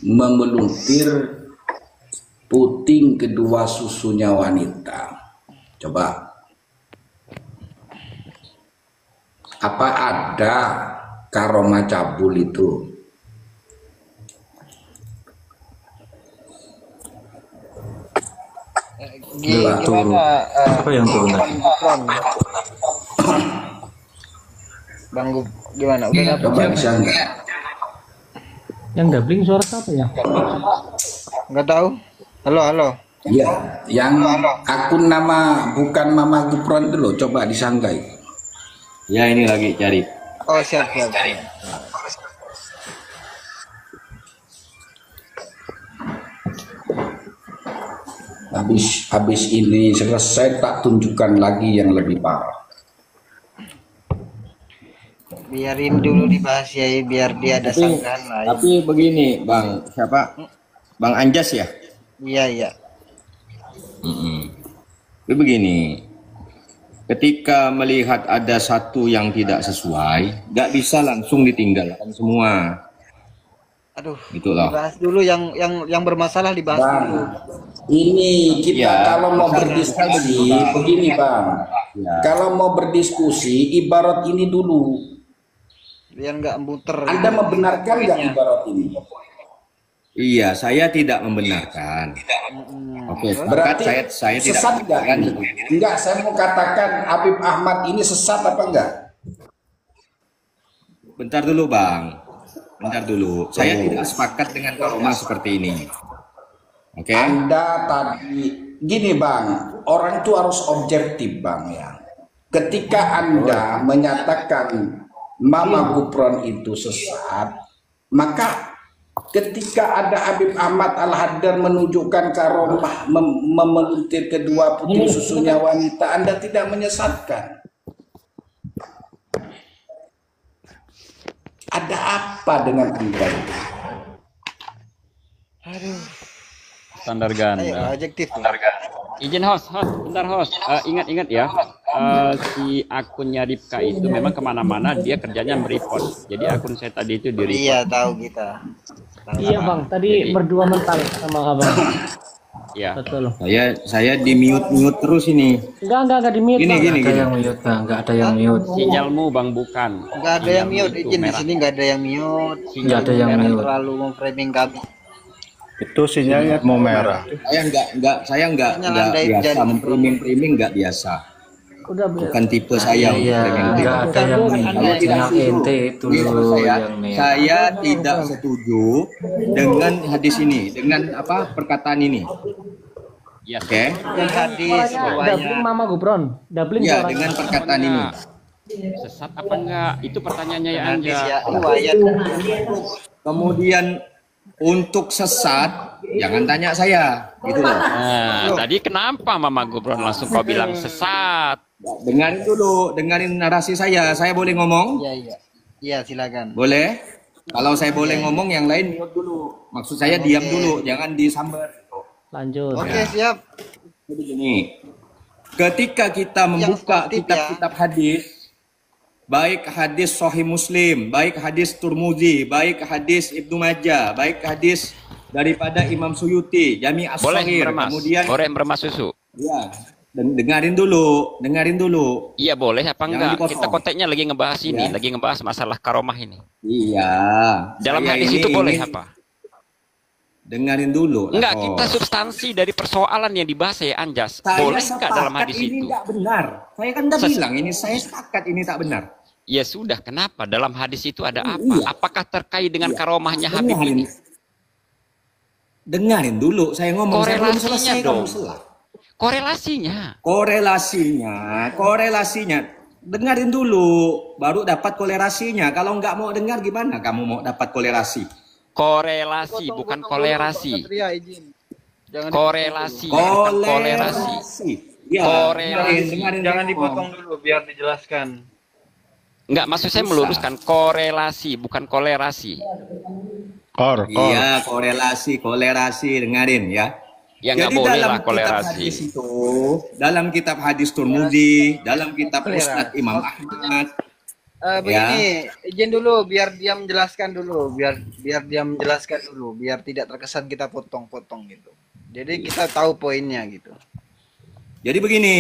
memeluntir puting kedua susunya wanita. Coba, apa ada karomah cabul itu? Gimana Apa yang turun tadi? Bang gimana? Udah dapat Coba bisa enggak? Yang doubling suara siapa ya? Nggak tahu. Halo, halo. Ya, yang akun nama bukan Mama Gupron itu loh, coba disanggai. Ya ini lagi cari. Oh, siap, siap. Habis ini selesai tak tunjukkan lagi yang lebih parah. Biarin dulu dibahas ya, biar dia ada sanggahan lah. Tapi begini, Bang, siapa? Bang Anjas ya? Iya, iya. Tapi begini, ketika melihat ada satu yang tidak sesuai, nggak bisa langsung ditinggalkan semua. Aduh, Gitu loh. dibahas dulu yang bermasalah, dibahas dulu. Ini kita Ya, kalau mau berdiskusi begini Bang. Ya. Kalau mau berdiskusi ibarat ini dulu. Biar nggak muter. Anda membenarkan nggak ibarat ini? Iya, saya tidak membenarkan. Oke, Berarti saya tidak sesat nggak membenarkan. ini? Enggak, saya mau katakan Habib Ahmad ini sesat apa enggak? Bentar dulu, Bang. Bentar dulu. Saya tidak sepakat dengan karomah seperti ini. Oke. Anda tadi gini Bang, orang itu harus objektif Bang ya. Ketika Anda menyatakan Mama Gupron itu sesat, maka ketika ada Habib Ahmad Al-Haddad menunjukkan karomah memeluntir kedua putri susunya wanita, Anda tidak menyesatkan. Ada apa dengan Anda itu? Aduh, Standar ayo, ganda. adjektif. Izin host, bentar host. Ingat-ingat ya, si akunnya Ripka itu memang kemana-mana dia kerjanya mereport. Jadi akun saya tadi itu di report. Iya, tahu kita. Iya bang, tadi berdua mental sama abang. Iya. Betul. Saya di mute terus ini. Enggak di mute. Gini Bang. gini Ada gini. yang mute bang, nggak ada yang mute. Sinyalmu bang bukan. Nggak ada yang Sinyalmu mute, itu izin di merah. sini nggak ada yang mute. Nggak ada yang Jangan mute. terlalu memframing kami. Itu sinyalnya mau merah. Saya nggak Sinyal Anda itu biasa jadi memframing nggak biasa. Udah Bukan tipe saya Iya, memframing. nggak ada yang mute. Yang ente itu loh yang merah. Saya tidak setuju dengan hadis ini, dengan apa perkataan ini. Iya. Oke? Yang hadis Doubling Mama Gupron. Doubling Ya, suara. dengan perkataan ini. Sesat apa enggak? Itu pertanyaannya ya hadis Anja. ya, riwayat. Kemudian untuk sesat, jangan tanya saya, gitu loh. Nah, tadi kenapa Mama Gubron langsung kau bilang sesat? Dengarin narasi saya. Saya boleh ngomong? Iya, iya. Iya, silakan. Boleh? Kalau saya boleh ngomong, yang lain mute dulu. Maksud saya diam dulu, jangan disambar. Lanjut. Oke, siap. Jadi gini, ketika kita membuka sportif, kitab-kitab hadis, baik hadis Sahih Muslim, baik hadis Turmuzi, baik hadis Ibnu Majah, baik hadis daripada Imam Suyuti, Jami' Boleh As-Shaghir, meremas. kemudian Boleh meremas susu. ya, dengarin dulu. Iya boleh apa Jangan enggak? dipotong. Kita konteksnya lagi ngebahas ini, Ya. lagi ngebahas masalah karomah ini. Iya. Dalam saya hadis ini itu boleh ingin- apa? Dengarin dulu. Enggak, lah, kita Kos. substansi dari persoalan yang dibahas ya Anjas. Saya Boleh enggak dalam sepakat hadis ini itu? enggak benar. Saya kan udah Ses- bilang ini saya sepakat ini tak benar. Ya sudah, kenapa? Dalam hadis itu ada apa? Iya. Apakah terkait dengan Iya. karomahnya Habib ini? Dengarin dulu, saya ngomong. Saya belum Korelasinya selesai, dong. kamu salah. Korelasinya. Dengarin dulu, baru dapat korelasinya. Kalau nggak mau dengar gimana? Kamu mau dapat korelasi? Korelasi, bukan kolerasi. Satria, izin. Jangan Korelasi, bukan kolerasi. Ya, Korelasi. Jangan dipotong dulu biar dijelaskan. Enggak, maksud saya meluruskan korelasi, bukan kolerasi. Iya, kolerasi, dengarin ya. Ya nggak Jadi boleh dalam lah kitab kolerasi. hadis itu, dalam kitab hadis Turmudi, dalam kitab Musnad Imam Ahmad, Begini, izin dulu biar dia menjelaskan dulu, biar dia menjelaskan dulu, biar tidak terkesan kita potong-potong gitu. Jadi kita tahu poinnya gitu. Jadi begini,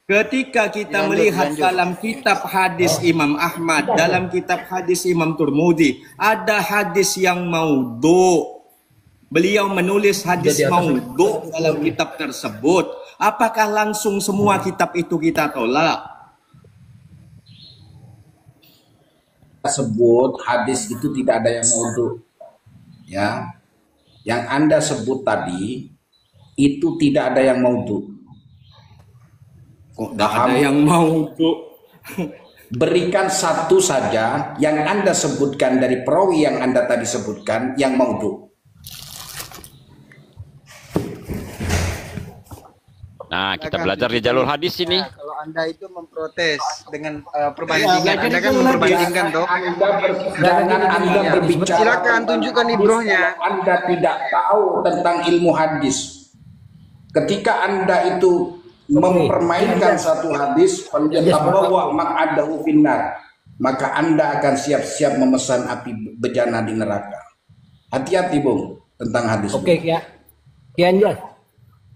ketika kita melihat dalam kitab hadis Imam Ahmad, dalam kitab hadis Imam Turmudi, ada hadis yang maudhu. Beliau menulis hadis maudhu dalam kitab tersebut. Apakah langsung semua kitab itu kita tolak? Sebut hadis itu tidak ada yang maudhu, ya. Yang Anda sebut tadi itu tidak ada yang maudhu. Kok tidak ada yang maudhu? Berikan satu saja yang Anda sebutkan dari perawi yang Anda tadi sebutkan yang maudhu. Nah, kita belajar di jalur hadis ini. Nah, kalau Anda itu memprotes dengan perbandingan, Anda kan memperbandingkan toh. Jangan Anda berbicara. Silakan tunjukkan ibrohnya. Anda tidak tahu tentang ilmu hadis. Ketika Anda itu mempermainkan satu hadis, bahwa maq'adahu finnar, maka Anda akan siap-siap memesan api bejana di neraka. Hati-hati, Bung, tentang hadis. Oke, Ki Anjas.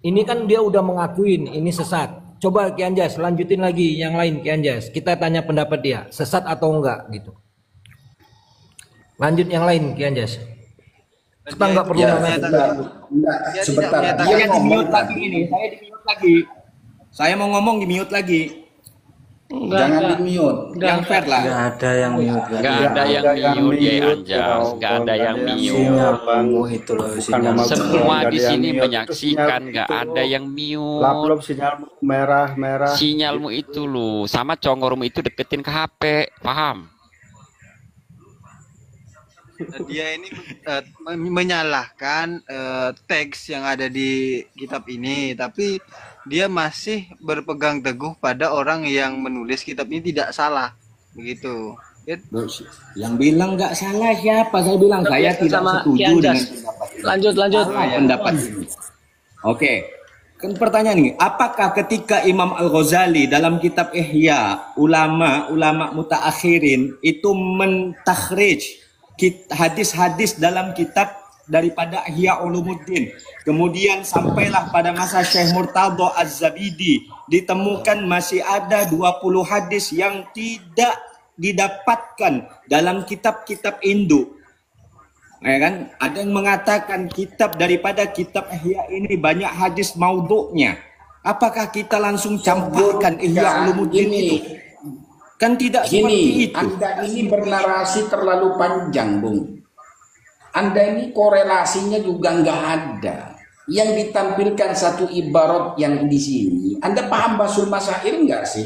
Ini kan dia udah mengakuin ini sesat. Coba Ki Anjas lanjutin lagi yang lain, Ki Anjas. Kita tanya pendapat dia, sesat atau enggak gitu. Lanjut yang lain, Ki Anjas. Kita enggak perlu sebentar. Dia di-mute lagi ini, saya di-mute lagi. Saya mau ngomong di-mute lagi. Jangan di-mute. Yang fair lah. Nggak ada yang mute. Nggak ada yang mute ya Anjas, nggak ada yang mute. Sinyal kamu itu loh sinyal. Semua di sini menyaksikan, nggak ada yang mute. Laplop sinyal merah. Sinyalmu itu loh, sama congormu itu deketin ke HP, paham? Dia ini menyalahkan teks yang ada di kitab ini, tapi dia masih berpegang teguh pada orang yang menulis kitab ini tidak salah, begitu. Yang bilang nggak salah siapa? Saya bilang saya tidak setuju dengan Lanjut. pendapat ini. Oke. Kan pertanyaan ini, apakah ketika Imam Al-Ghazali dalam kitab Ihya, ulama mutaakhirin itu mentakhrij hadis-hadis dalam kitab daripada Ihya Ulumuddin. Kemudian sampailah pada masa Syekh Murtadha Az-Zabidi, ditemukan masih ada 20 hadis yang tidak didapatkan dalam kitab-kitab Hindu. Ya kan? Ada yang mengatakan daripada kitab Ihya ini banyak hadis maudhu'nya. Apakah kita langsung campurkan Ihya Ulumuddin itu? Kan tidak seperti itu. Anda ini bernarasi terlalu panjang, Bung. Anda ini korelasinya juga nggak ada. Yang ditampilkan satu ibarat yang di sini. Anda paham Basul Masail nggak sih?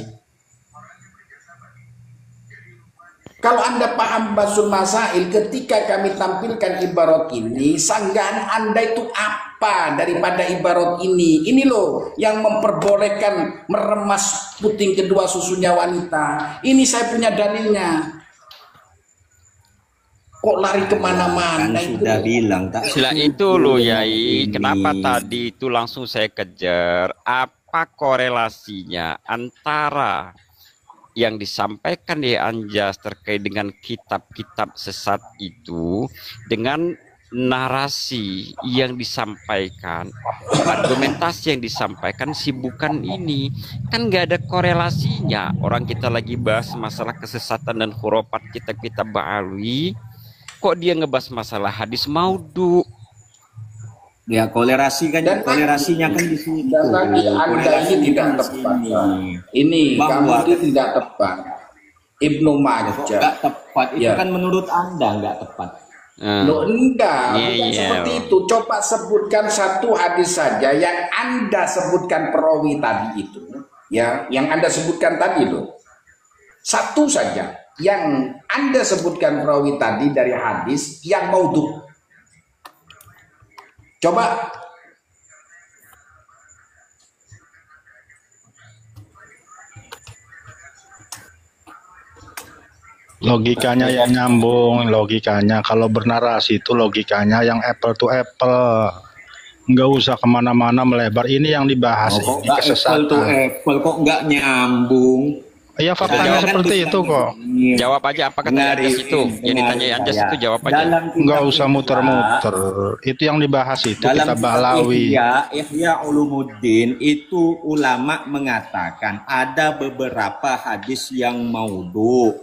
Kalau Anda paham Basul Masail, ketika kami tampilkan ibarat ini, sanggahan Anda itu apa daripada ibarat ini? Ini loh yang memperbolehkan meremas puting kedua susunya wanita. Ini saya punya dalilnya. Kok lari kemana-mana? Kan sudah bilang tak. Sila itu loh Yai, kenapa tadi itu langsung saya kejar? Apa korelasinya antara yang disampaikan di Anjas terkait dengan kitab-kitab sesat itu dengan narasi yang disampaikan, argumentasi yang disampaikan bukan ini, kan nggak ada korelasinya. Orang kita lagi bahas masalah kesesatan dan khurafat kitab-kitab Ba'alwi, kok dia ngebahas masalah hadis maudhu? Ya kolerasinya kan di sini. Dan lagi Anda ini tidak tepat. Ini kamu itu tidak tepat. Ibnu Majah. Nggak tepat. Itu kan menurut Anda nggak tepat. Loh enggak, bukan seperti itu. Coba sebutkan satu hadis saja yang Anda sebutkan perawi tadi itu. Ya, yang Anda sebutkan tadi loh. Satu saja yang Anda sebutkan perawi tadi dari hadis yang maudhu. Coba. Logikanya yang nyambung, logikanya kalau bernarasi itu logikanya yang apple to apple. Nggak usah kemana-mana melebar. Ini yang dibahas ini Apple to kesesatan. apple kok nggak nyambung? Ya faktanya seperti itu kok. Jawab aja apa kata Anjas itu. Yang ditanya Anjas itu jawab aja. Nggak usah muter-muter. Itu yang dibahas itu dalam kitab Balawi. Ihya Ulumuddin itu ulama mengatakan ada beberapa hadis yang maudhu.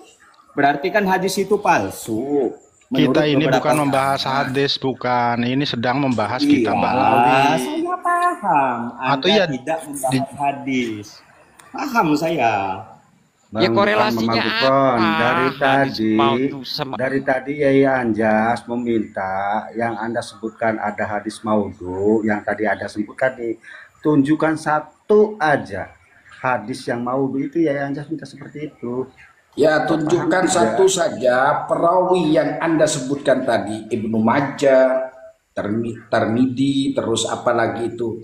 Berarti kan hadis itu palsu. Kita Menurut ini beberapa bukan membahas ulama. hadis, bukan. Ini sedang membahas Iya, kitab Balawi. saya paham. Atau Anda ya tidak membahas hadis. Paham saya. Ya korelasinya apa? Dari Hadis tadi, maudhu sama dari tadi Yai Anjas meminta yang Anda sebutkan ada hadis maudhu, yang tadi Anda sebutkan ditunjukkan satu aja hadis yang maudhu itu Yai Anjas minta seperti itu. Ya, tunjukkan satu saja perawi yang Anda sebutkan tadi, Ibnu Majah, Tirmidzi, terus apa lagi itu,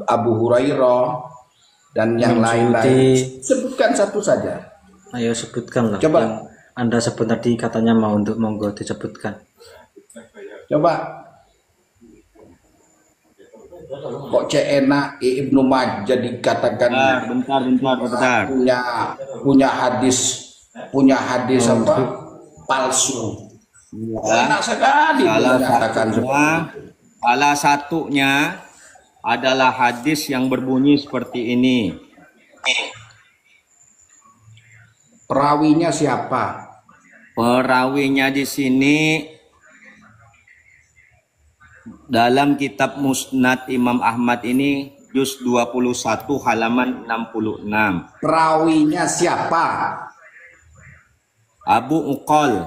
Abu Hurairah, dan yang lain-lain. Sebutkan satu saja. Ayo sebutkan lah. Coba. Yang Anda sebut tadi katanya mau untuk monggo disebutkan. Coba. Kok enak Ibnu Majah dikatakan Bentar. punya hadis apa? Palsu. Enak sekali mengatakan Salah satunya adalah hadis yang berbunyi seperti ini. Perawinya siapa? Perawinya di sini dalam kitab Musnad Imam Ahmad ini juz 21 halaman 66. Perawinya siapa? Abu Uqal.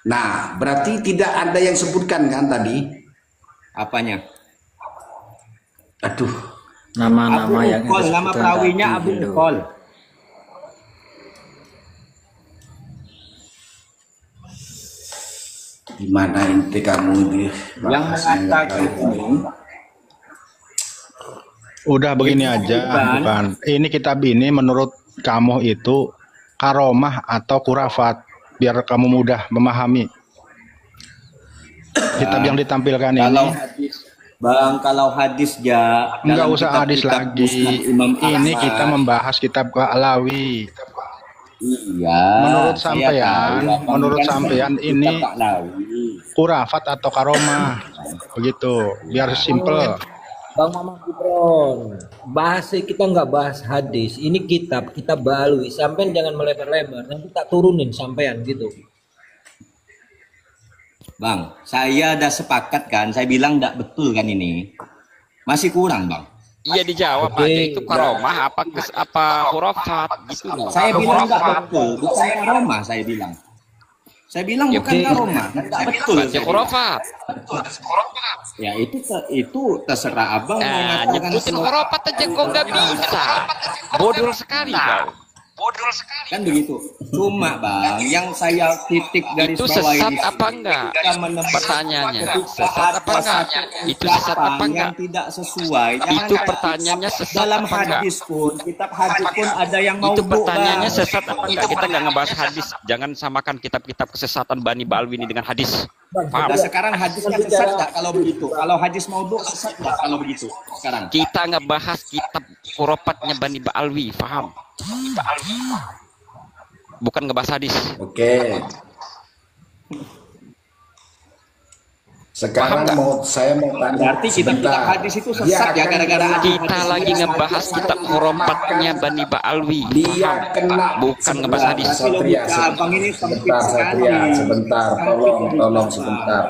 Nah, berarti tidak ada yang sebutkan kan tadi? Apanya? Aduh, Nama-nama yang Uqal, Anda nama sebutkan perawinya tadi, Abu gitu. Uqal. gimana inti kamu ini? Yang mengatakan Udah begini aja, bukan. Ini kitab ini menurut kamu itu karomah atau kurafat, biar kamu mudah memahami. Kitab yang ditampilkan kalau ini. hadis, Bang, kalau hadis ya Enggak dalam usah hadis kitab-kitab lagi. Musnad Imam Ini Ahmad. kita membahas kitab Balawi. Iya. Menurut saya sampean, tahu, Abang, menurut kan sampean kitab ini Balawi. kurafat atau karomah. Begitu, biar simple. Bang Mama Gibron, bahasa kita nggak bahas hadis. Ini kita Balawi. Sampean jangan melebar-lebar. Nanti tak turunin sampean gitu. Bang, saya udah sepakat kan, saya bilang enggak betul kan ini. Masih kurang, Bang. Iya dijawab Oke. aja itu karomah apa khurafat gitu loh. Saya bilang enggak betul, bukan karomah saya bilang. Saya bilang Ya, bukan oke. karomah, enggak betul. Baca saya bilang. khurafat. Ya itu terserah Abang mau Nah, mengatakan nyebutin khurafat aja kok nggak bisa. Bodol sekali kau. kan begitu. Cuma Bang, yang saya titik garis Itu bawah sesat ini apa enggak? kita menemukan Pertanyaannya, ketika sesat apa ada enggak? satu Itu sesat apa ucapan enggak? yang tidak sesuai. Jangan Itu ada- pertanyaannya sesat dalam apa enggak? hadis pun, kitab hadis pun ada yang mau Itu pertanyaannya Bang. sesat apa enggak? Kita nggak ngebahas hadis. Jangan samakan kitab-kitab kesesatan Bani Ba'alwi ini dengan hadis. Paham? Nah, sekarang hadisnya sesat nggak kalau begitu? Kalau hadis maudhu sesat nggak kalau begitu? Sekarang. Kita ngebahas kitab khurafat Bani Ba'alwi. Paham? Bukan ngebahas hadis. Oke. Sekarang saya mau tanya. Berarti kitab-kitab hadis itu sesat ya gara-gara ada Kita hadis lagi yang ngebahas sesat. kitab khurafatnya Bani Ba'alwi. Dia kena Bukan ngebahas hadis. Satria, Abang ini sempit sebentar sekali. Satria, sebentar, tolong sebentar.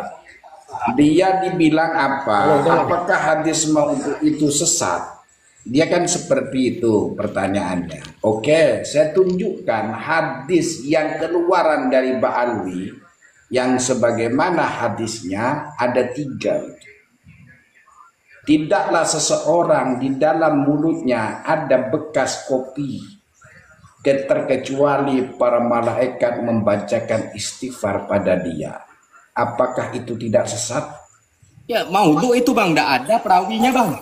Dia dibilang apa? Apakah hadis maudhu itu sesat? Dia kan seperti itu pertanyaannya. Oke, saya tunjukkan hadis yang keluaran dari Ba'alwi yang sebagaimana hadisnya ada 3. Tidaklah seseorang di dalam mulutnya ada bekas kopi terkecuali para malaikat membacakan istighfar pada dia. Apakah itu tidak sesat? Ya maudhu itu Bang, nggak ada perawinya Bang.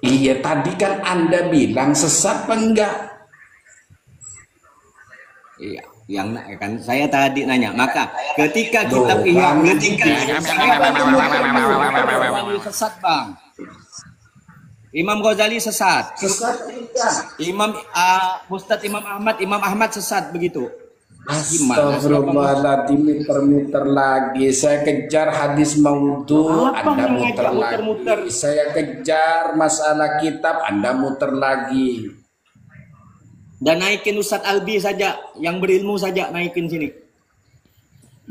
Iya, tadi kan Anda bilang sesat apa enggak? Iya, yang kan saya tadi nanya. Maka ketika kitab Loh, Ihya Bang, Ulumuddin, saya baru mau sesat Bang. Imam Ghazali sesat. Sesat tidak. Ustadz Imam Ahmad sesat begitu. Astagfirullahaladzim, muter-muter lagi. Saya kejar hadis maudhu, Anda muter lagi. Saya kejar masalah kitab, Anda muter lagi. Dan naikin Ustadz Albi saja, yang berilmu saja naikin sini.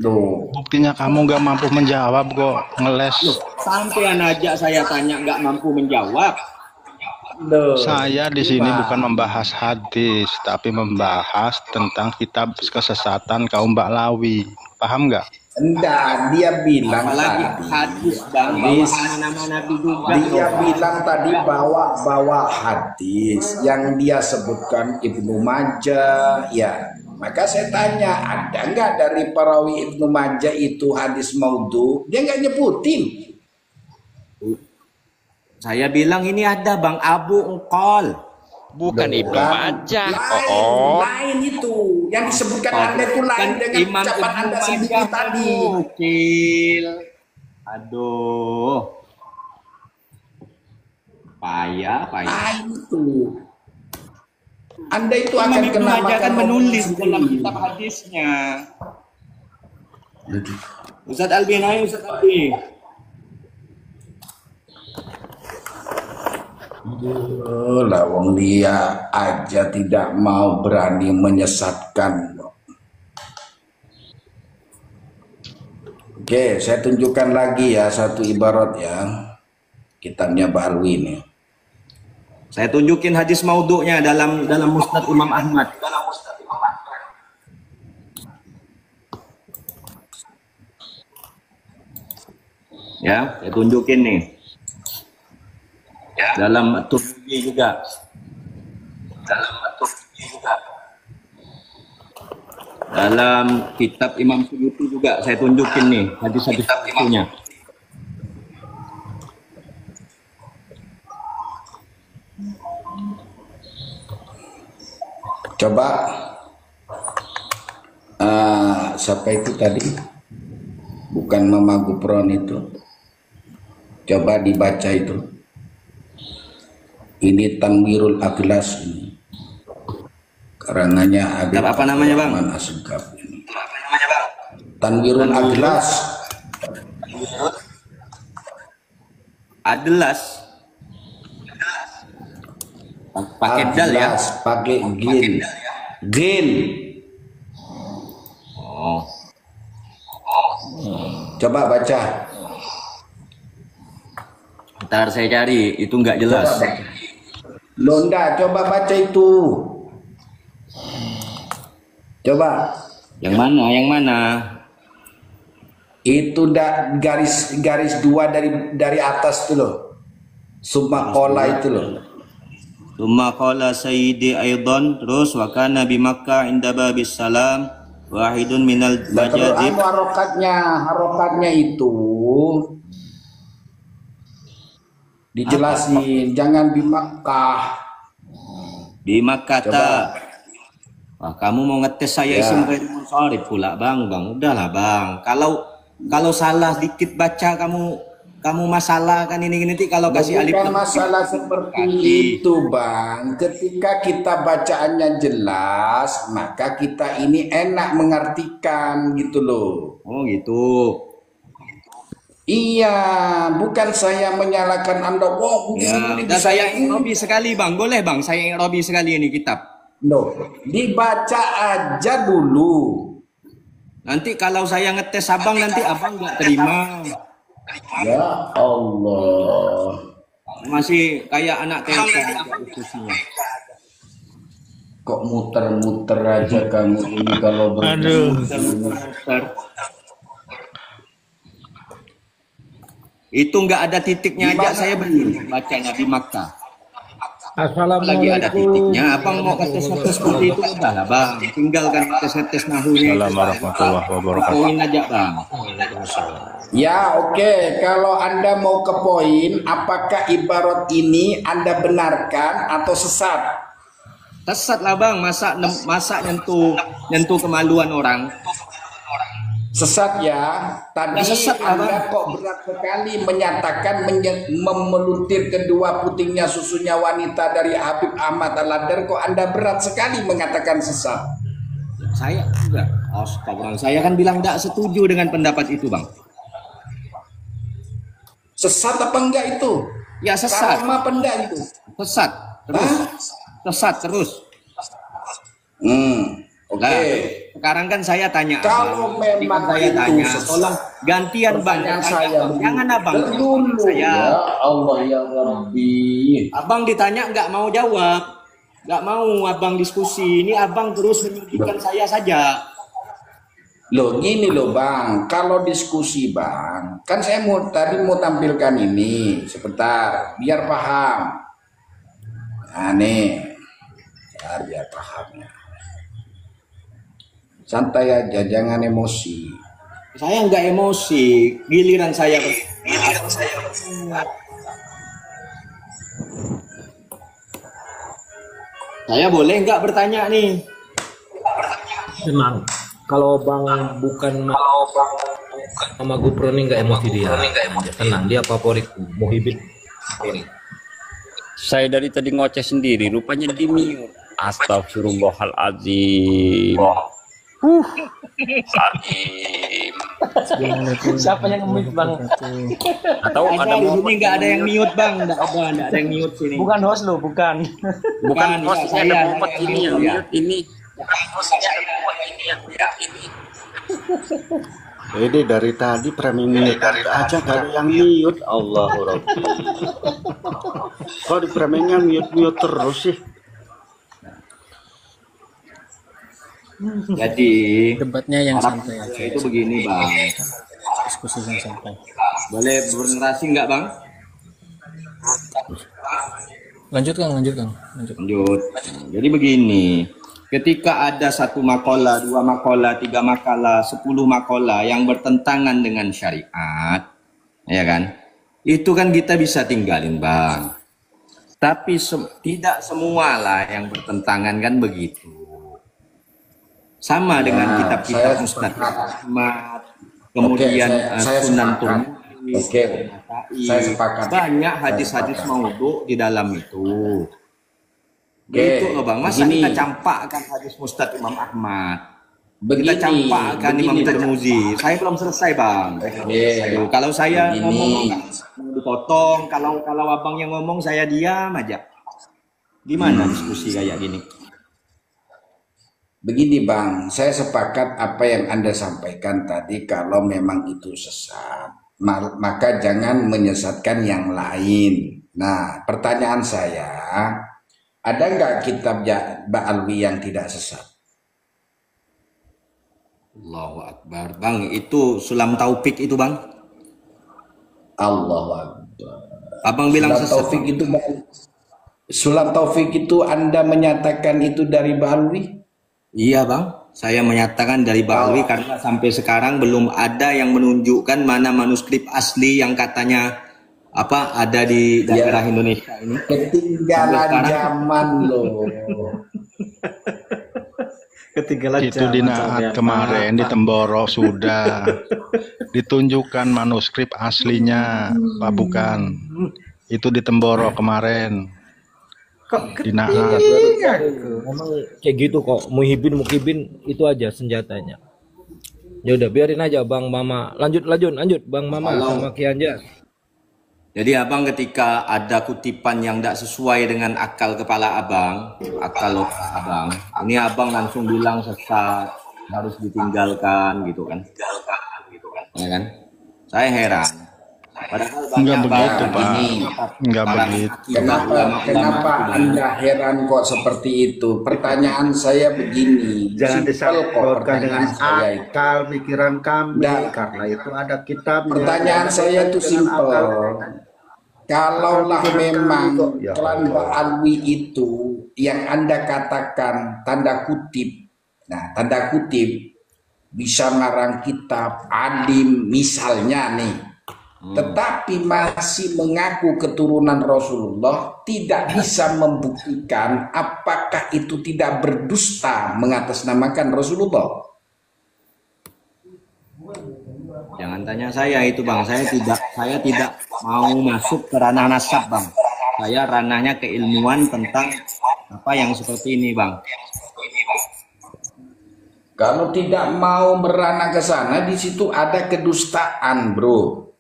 Loh, Buktinya kamu nggak mampu menjawab kok, ngeles. Sampai aja saya tanya nggak mampu menjawab. loh. Saya di sini bukan membahas hadis, tapi membahas tentang kitab kesesatan kaum Baklawi. Paham nggak? Enggak, dia bilang Apalagi tadi. hadis bang, bawa nama Nabi juga. Dia bilang tadi bawa hadis yang dia sebutkan Ibnu Majah, ya. Maka saya tanya, ada nggak dari perawi Ibnu Majah itu hadis maudhu? Dia nggak nyebutin. Saya bilang ini ada bang Abu Uqal. Bukan Ibnu Majah. Lain itu. Yang disebutkan Anda itu lain dengan Imam ucapan Ibnu Anda Majah sendiri tadi. Gokil. Aduh. Payah. Lain itu. Anda itu Imam akan Ibnu kena Majah kan makan menulis sendiri. dalam kitab hadisnya. Ustadz Albi, ayo Ustadz Albi. Lawang dia aja tidak mau berani menyesatkan. Oke, saya tunjukkan lagi ya satu ibarat ya. Kitabnya Barwi ini. Saya tunjukin hadis maudhu'nya dalam Musnad Imam Ahmad. Ya, saya tunjukin nih. Dalam At-Tirmidzi juga. Dalam kitab Imam Suyuti juga saya tunjukin nih hadis-hadis itunya. Coba siapa itu tadi? Bukan Mama Gupron itu. Coba dibaca itu. Ini Tanwirul Aghlas ini. Karangannya Habib Apa namanya, Bang? Abdurrahman Assegaf ini. Tanwirul Aghlas. Adlas. Pakai dal ya. Aghlas, pakai gin. Gin. Oh. Coba baca. Ntar saya cari, itu nggak jelas. Coba baca. Londa, coba baca itu. Coba. Yang mana? Yang mana? Itu garis dua dari atas itu loh. Summa qala itu loh. Summa qala sayyidi aidan, terus wa kana bi Makkah inda babis salam wahidun minal bajadib. Harokatnya itu dijelasin, jangan di Makkah. Di Makkah. Wah, kamu mau ngetes saya Ya. isim ghairi munsharif pula, Bang. Udahlah, Bang. Kalau salah dikit baca kamu masalah kan ini nanti kalau kasih alif Bukan masalah seperti itu, Bang. Ketika kita bacaannya jelas, maka kita ini enak mengartikan gitu loh. Oh, gitu. Iya, bukan saya menyalahkan Anda. Wow, Ya, ini dan saya Robi sekali, Bang. Boleh, Bang? Saya Robi sekali ini kitab. Loh, dibaca aja dulu. Nanti kalau saya ngetes Abang nanti Abang nggak terima. Ya Allah. Masih kayak anak TK khususnya. Kok muter-muter aja kamu ini kalau Itu nggak ada titiknya aja saya begini bacanya di Makkah. Lagi ada titiknya, Abang mau tes-tes seperti itu udah lah, Bang. Tinggalkan tes-tes nahunya. Assalamualaikum warahmatullahi wabarakatuh. Poin aja, Bang. Ya oke, kalau Anda mau ke poin, apakah ibarat ini Anda benarkan atau sesat? Sesat lah, Bang. Masa nyentuh kemaluan orang. Sesat ya. Tadi Sesat, Anda kok berat sekali menyatakan memeluntir kedua putingnya susunya wanita dari Habib Ahmad Al-Haddad, kok Anda berat sekali mengatakan sesat. Saya enggak. Astagfirullah. Saya kan bilang enggak setuju dengan pendapat itu, Bang. Sesat apa enggak itu? Ya sesat. Karomah apa enggak itu? Sesat. Terus. Sesat terus. Oke. Nah, sekarang kan saya tanya Kalau Abang. memang Saya itu tanya, sesat. tolong gantian Bang. Pertanyaan Tanya, saya Bang. Jangan Abang. dulu Saya. ya Allah ya Rabbi. Abang ditanya nggak mau jawab. Nggak mau Abang diskusi. Ini Abang terus menyudutkan saya saja. Loh gini loh Bang, kalau diskusi Bang, kan saya tadi mau tampilkan ini sebentar, biar paham. Nah nih, biar pahamnya. Santai aja, jangan emosi. Saya nggak emosi. Giliran saya. Saya boleh nggak bertanya nih? Tenang. Kalau Bang bukan sama Gupron ini nggak emosi dia. Tenang, dia favorit Muhibin. Saya dari tadi ngoceh sendiri, rupanya di mute. Astagfirullahaladzim. Siapa yang nge-mute Bang? Atau ada Di sini nggak ada yang mute Bang, nggak ada yang mute sini. Bukan host lo, bukan. bukan Bukan, hostnya saya, ada Muhammad saya ini yang ya. mute ini. Ini dari tadi premium aja gak ada yang mute. Allahu Rabbi. Kok di premiumnya mute terus sih? Jadi Debatnya yang Arab santai aja. itu begini Bang. Diskusi yang santai. Boleh bernarasi nggak Bang? Lanjut Kang, lanjut Kang. Lanjut. Lanjut. Jadi begini, ketika ada satu makalah, dua makalah, tiga makalah, 10 makalah yang bertentangan dengan syariat, ya kan? Itu kan kita bisa tinggalin Bang. Tapi tidak semua lah yang bertentangan kan begitu. Sama dengan kitab-kitab Ustaz Ahmad, kemudian saya Sunan sepakat. Tirmidzi, Oke, Nasa'i. saya sepakat. Banyak hadis-hadis Saya maudhu di dalam itu. Oke, Gitu loh Bang, masa begini. kita campakkan hadis Ustaz Imam Ahmad, Begini, kita campakkan Imam begini, Tirmidzi. Saya belum selesai Bang. Aduh, kalau saya begini. ngomong mau dipotong, kalau abang yang ngomong saya diam aja. Gimana diskusi kayak gini? Begini Bang, saya sepakat apa yang Anda sampaikan tadi, kalau memang itu sesat, maka jangan menyesatkan yang lain. Nah, pertanyaan saya, ada nggak kitab Ba'alwi yang tidak sesat? Allahu Akbar. Bang, itu Sulam Taufik itu Bang? Allahu Akbar. Abang bilang Sulam sesat. Taufik itu, Sulam Taufik itu Anda menyatakan itu dari Ba'alwi? Iya Bang, saya menyatakan dari Ba'alwi karena sampai sekarang belum ada yang menunjukkan mana manuskrip asli yang katanya ada di daerah Indonesia ini. Ketinggalan zaman loh. Itu di Naat kemarin di Temboro sudah ditunjukkan manuskrip aslinya, Pak bukan. Itu di Temboro kemarin. Di Naat. Memang kayak gitu kok. Muhibin itu aja senjatanya. Ya udah biarin aja Bang Mama. Lanjut Bang Mama sama Ki Anjas. Jadi abang ketika ada kutipan yang tidak sesuai dengan akal kepala abang, akal abang, ini abang langsung bilang sesat, harus ditinggalkan gitu kan? Ya kan? Saya heran. Padahal Enggak banyak begitu, Bang. Pak. Enggak begitu. Kenapa Anda heran kok seperti itu? Pertanyaan saya begini. Jangan Simpel kok disalurkan dengan pertanyaan saya itu. akal pikiran kami, Nah, karena itu ada kitab. Pertanyaan saya itu simpel. Kalaulah memang Ya klan Allah. Ba'alwi itu yang Anda katakan tanda kutip, nah tanda kutip bisa ngarang kitab alim misalnya nih, tetapi masih mengaku keturunan Rasulullah, tidak bisa membuktikan apakah itu tidak berdusta mengatasnamakan Rasulullah. Jangan tanya saya itu bang, saya tidak mau masuk ke ranah nasab bang. Saya ranahnya keilmuan tentang apa yang seperti ini bang. Kalau tidak mau merana ke sana, di situ ada kedustaan, bro.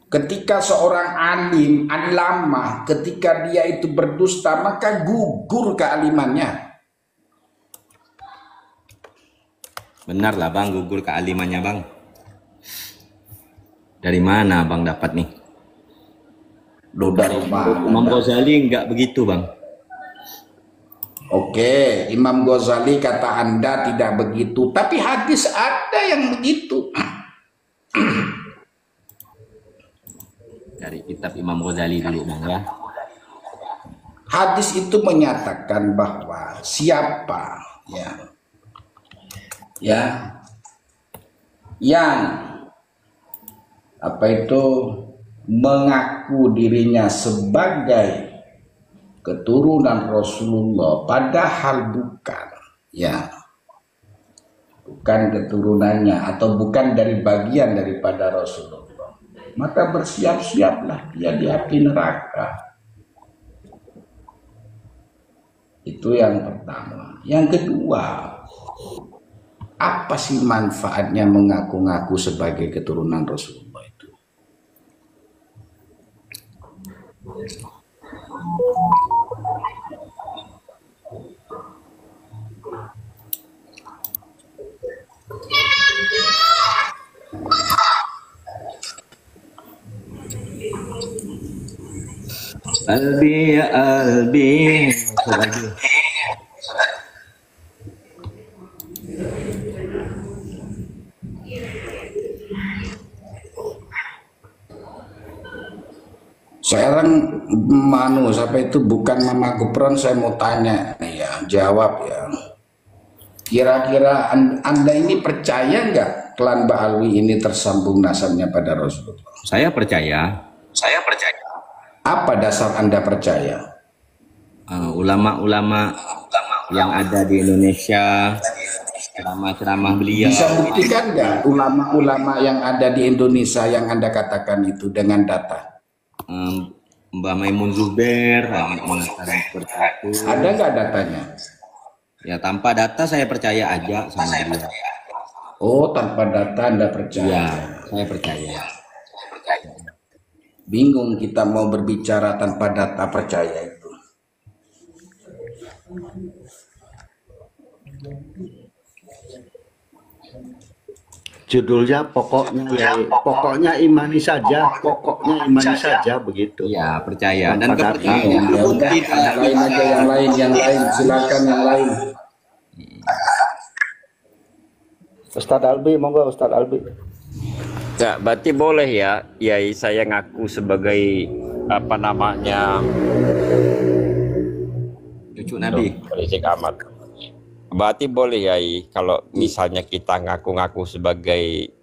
Ketika seorang alim, alama, ketika dia itu berdusta, maka gugur kealimannya. Benar lah bang, gugur kealimannya bang. Dari mana bang dapat nih? Loh, dari mana? Imam Ghazali nggak begitu bang. Oke, Imam Ghazali kata Anda tidak begitu, tapi hadis ada yang begitu. Dari kitab Imam Ghazali dulu bang ya. Hadis itu menyatakan bahwa siapa yang apa itu mengaku dirinya sebagai keturunan Rasulullah padahal bukan, bukan keturunannya atau bukan dari bagian daripada Rasulullah, maka bersiap-siaplah dia di api neraka. Itu yang pertama. Yang kedua, apa sih manfaatnya mengaku-ngaku sebagai keturunan Rasulullah itu? Albi ya Albi. Sekarang sampai itu bukan Mama Gupron, saya mau tanya nih ya, jawab ya. Kira-kira Anda ini percaya nggak klan Ba'alwi ini tersambung nasabnya pada Rasulullah? Saya percaya. Apa dasar Anda percaya? Ulama-ulama yang ada di Indonesia, ceramah-ceramah beliau. Bisa buktikan nggak ulama-ulama yang ada di Indonesia yang Anda katakan itu dengan data? Mbak Maimun Zubair mengatakan seperti itu. Ada nggak datanya? Ya tanpa data saya percaya aja sama dia. Oh, tanpa data Anda percaya? Ya, saya percaya. Bingung kita mau berbicara tanpa data percaya itu. Judulnya pokoknya imani saja, begitu. Ya percaya dan Tanpa data. kepercayaan Ya pun udah, tidak yang lain aja, yang lain, silakan yang lain. Ustadz Albi, monggo Ustadz Albi. Ya, berarti boleh ya, Yai, saya ngaku sebagai apa namanya cucu Nabi. Berisik amat. Berarti boleh Yai, kalau misalnya kita ngaku-ngaku sebagai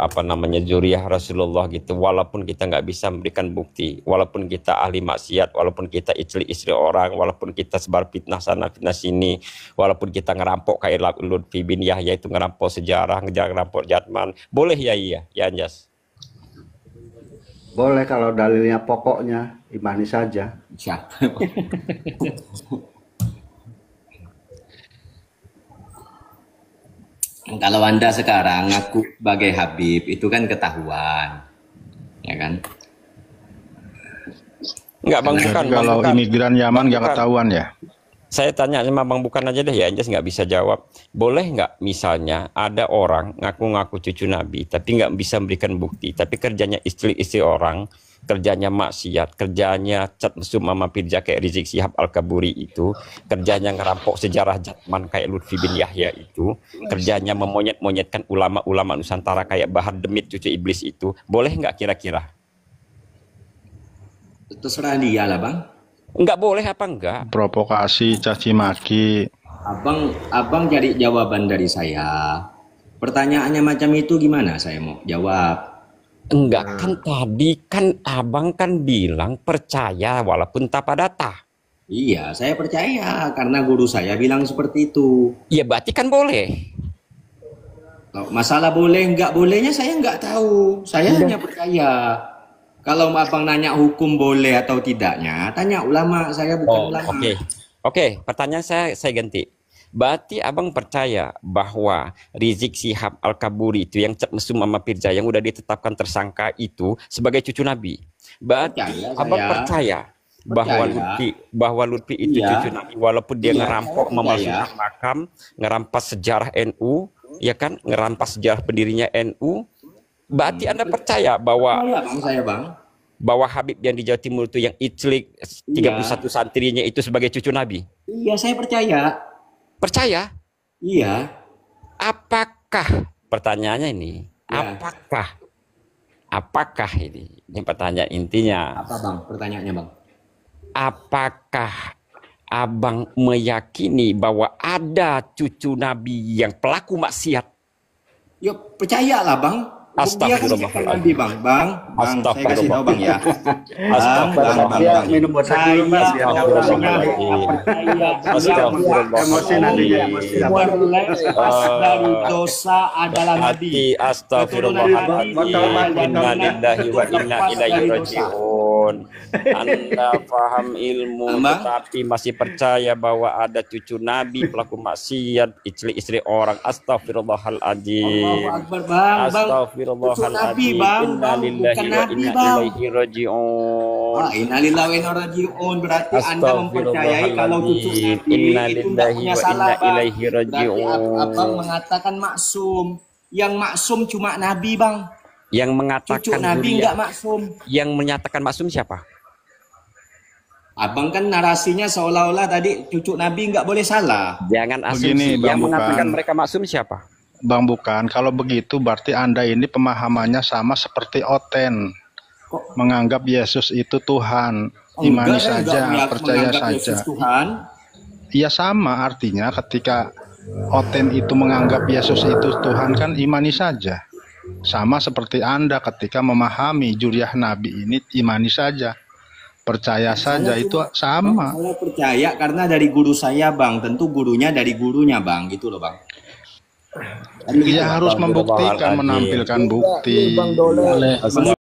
apa namanya zuriyah Rasulullah gitu, walaupun kita nggak bisa memberikan bukti, walaupun kita ahli maksiat, walaupun kita istri orang, walaupun kita sebar fitnah sana fitnah sini, walaupun kita ngerampok kayak Lutfi bin Yahya itu ngerampok sejarah, ngerampok Jatman, boleh Yai ya Anjas? Boleh kalau dalilnya pokoknya imani saja. Siapa? Kalau Anda sekarang ngaku sebagai Habib itu kan ketahuan, ya kan? Enggak Bang, bukan. Kalau Bang, bukan. imigran Yaman nggak Bukan. ketahuan ya? Saya tanya sama Bang Bukan aja deh ya, Anjas nggak bisa jawab. Boleh nggak misalnya ada orang ngaku-ngaku cucu Nabi, tapi nggak bisa memberikan bukti, tapi kerjanya istri-istri orang, kerjanya maksiat, kerjanya cat mesum sama pirja kayak Rizik Syihab Al-Kaburi itu, kerjanya ngerampok sejarah Jatman kayak Lutfi bin Yahya itu, kerjanya memonyet-monyetkan ulama-ulama Nusantara kayak Bahar Demit cucu iblis itu, boleh nggak kira-kira? Terserah dia lah bang. Nggak boleh apa enggak? Provokasi, caci maki. Abang cari jawaban dari saya. Pertanyaannya macam itu gimana saya mau jawab? Enggak, kan tadi kan abang kan bilang percaya walaupun tanpa data. Iya, saya percaya karena guru saya bilang seperti itu. Iya berarti kan boleh. Masalah boleh nggak bolehnya saya nggak tahu. Saya hanya percaya. Kalau abang nanya hukum boleh atau tidaknya, tanya ulama. Saya bukan ulama. Oke, pertanyaan saya ganti. Berarti abang percaya bahwa Rizik Syihab Al-Kaburi itu yang Cak Mesum sama Firza yang udah ditetapkan tersangka itu sebagai cucu Nabi. Berarti abang percaya bahwa Lutfi itu cucu Nabi walaupun dia ngerampok, memalsukan makam, ngerampas sejarah NU, ya kan, ngerampas sejarah pendirinya NU. Berarti Anda percaya bahwa bahwa Habib yang di Jawa Timur itu yang iclik 31 santrinya itu sebagai cucu Nabi? Iya, saya percaya. Percaya? Iya. Apakah pertanyaannya ini? Apakah ini? Ini pertanyaan intinya. Apa bang? Pertanyaannya bang? Apakah abang meyakini bahwa ada cucu Nabi yang pelaku maksiat? Yuk, percayalah bang. Astagfirullahaladzim. Bang, saya kasih tahu bang ya. Astagfirullah. Minum water dulu mas. Emosi nantinya. Dari dosa adalah Nabi. Astagfirullahaladzim. Inna lillahi wa inna ilaihi raji'un. Anda paham ilmu tetapi masih percaya bahwa ada cucu Nabi pelaku maksiat, istri orang. Astagfirullahaladzim. Astagfirullahaladzim. Inna lillahi wa inna ilaihi raji'un. Innalillahi wa inna raji'un. Berarti Anda mempercayai kalau cucu Nabi itu tidak punya salah bang. Berarti abang mengatakan maksum. Yang maksum cuma Nabi bang. Yang mengatakan cucu Nabi enggak maksum. Yang menyatakan maksum siapa? Abang kan narasinya seolah-olah tadi cucu Nabi enggak boleh salah. Jangan asumsi. Yang mengatakan mereka maksum siapa? Bang, bukan. Kalau begitu berarti Anda ini pemahamannya sama seperti Oten. Menganggap Yesus itu Tuhan. Imani saja, percaya saja. Iya sama artinya ketika Oten itu menganggap Yesus itu Tuhan kan imani saja. Sama seperti Anda ketika memahami Juriyah Nabi ini imani saja. Percaya saja itu sama. Saya percaya karena dari guru saya bang. Tentu gurunya dari gurunya bang. Gitu loh bang. Dia harus membuktikan, menampilkan bukti.